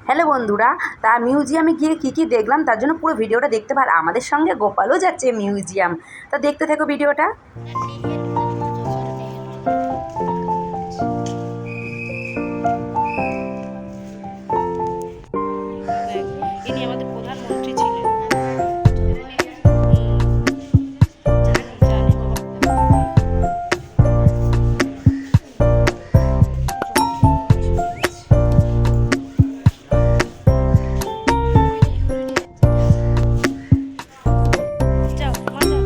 Hello বন্ধুরা, তা মিউজিয়ামে গিয়ে কী দেখলাম তার জন্য পুরো ভিডিওটা দেখতে পার। আমাদের সঙ্গে গোপালও যাচ্ছে মিউজিয়াম। তা দেখতে থেকো ভিডিওটা। ইনি আমাদের প্রধানমন্ত্রী ছিলেন। যাও মা যাও।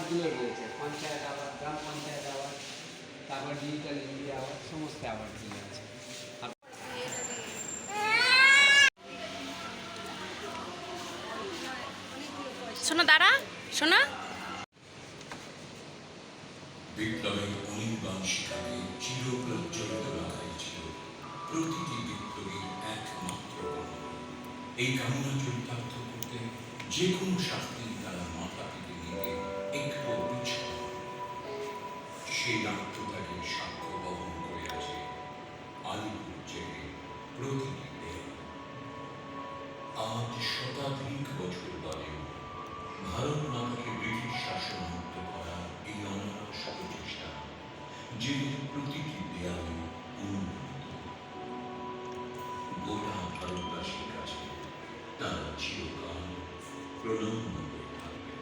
অ্যাওয়ার্ডগুলো রয়েছে, পঞ্চায়েত অ্যাওয়ার্ড, গ্রাম পঞ্চায়েত অ্যাওয়ার্ড, তারপর ডিজিটাল ইন্ডিয়া অ্যাওয়ার্ড, সমস্ত অ্যাওয়ার্ডগুলো আছে। শোনা দাঁড়া, শোনা। বিপ্লবের অনির্বাণ শিখাকে চিরপ্রজ্বলিত রাখাই ছিল প্রতিটি বিপ্লবীর একমাত্র কামনা। এই কামনা চরিতার্থ করতে যে কোনো শাস্তির দ্বারা মাথা পেতে নিতে একটু পিছু সেই আত্মত্যাগের সাক্ষ্য বহন করে আছে আলিপুর জেলে প্রতিটি দেয়াল। আজ শতাধিক বছর বাদেও ভারত মাতাকে ব্রিটিশ শাসন মুক্ত করা এই অনায়াস প্রচেষ্টা জেলের প্রতিটি দেয়ালে অনুমোদিত। গোটা ভারতবাসীর কাছে তারা চিরকাল প্রণম্য হয়ে থাকবে।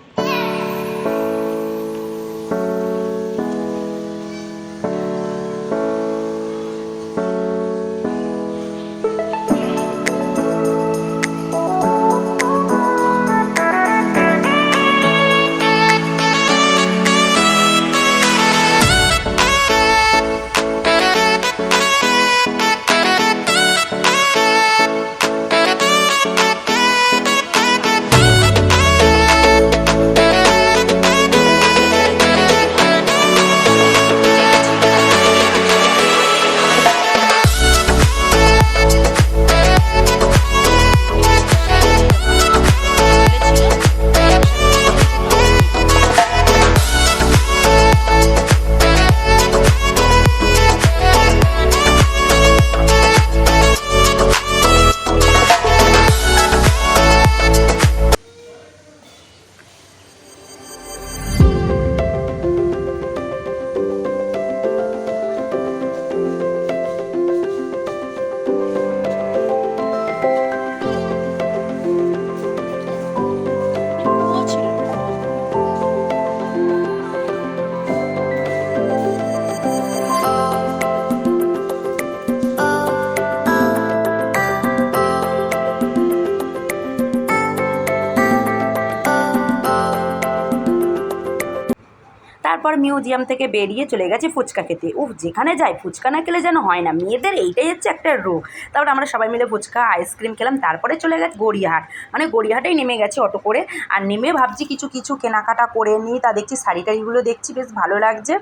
তারপর মিউজিয়াম থেকে বেরিয়ে চলে গেছি ফুচকা খেতে। উফ, যেখানে যাই ফুচকা না খেলে যেন হয় না, মেয়েদের এইটাই হচ্ছে একটা রোগ। তারপর আমরা সবাই মিলে ফুচকা আইসক্রিম খেলাম, তারপরে চলে গেছি গড়িয়াহাট। মানে গড়িয়াহাটেই নেমে গেছি অটো করে, আর নেমে ভাবছি কিছু কেনাকাটা করে নিই। তা দেখছি শাড়ি টাড়িগুলো দেখছি বেশ ভালো লাগছে।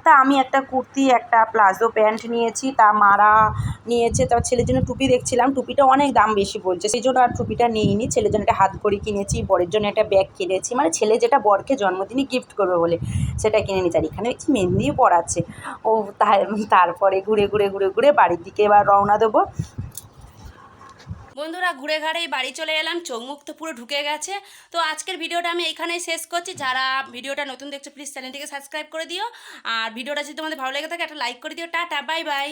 তা আমি একটা কুর্তি, একটা প্লাজো প্যান্ট নিয়েছি, তা মারা নিয়েছে। তার ছেলের জন্য টুপি দেখছিলাম, টুপিটা অনেক দাম বেশি বলছে, সেই জন্য আর টুপিটা নিইনি। ছেলের জন্য একটা হাত ঘড়ি কিনেছি, বরের জন্য একটা ব্যাগ কিনেছি, মানে ছেলে যেটা বরকে জন্মদিনে গিফট করবে বলে সেটা কিনে নিয়েছি। আর এখানে দেখছি মেহেন্দিও পড়াচ্ছে। ও তারপরে ঘুরে বাড়ির দিকে এবার রওনা দেবো। বন্ধুরা ঘুরে ঘাড়েই বাড়ি চলে এলাম, চোখ মুখ তো পুরো ঢুকে গেছে। তো আজকের ভিডিওটা আমি এখানেই শেষ করছি। যারা ভিডিওটা নতুন দেখছো প্লিজ চ্যানেলটিকে সাবস্ক্রাইব করে দিও, আর ভিডিওটা যদি তোমাদের ভালো লেগে থাকে একটা লাইক করে দিও। Tata, bye bye.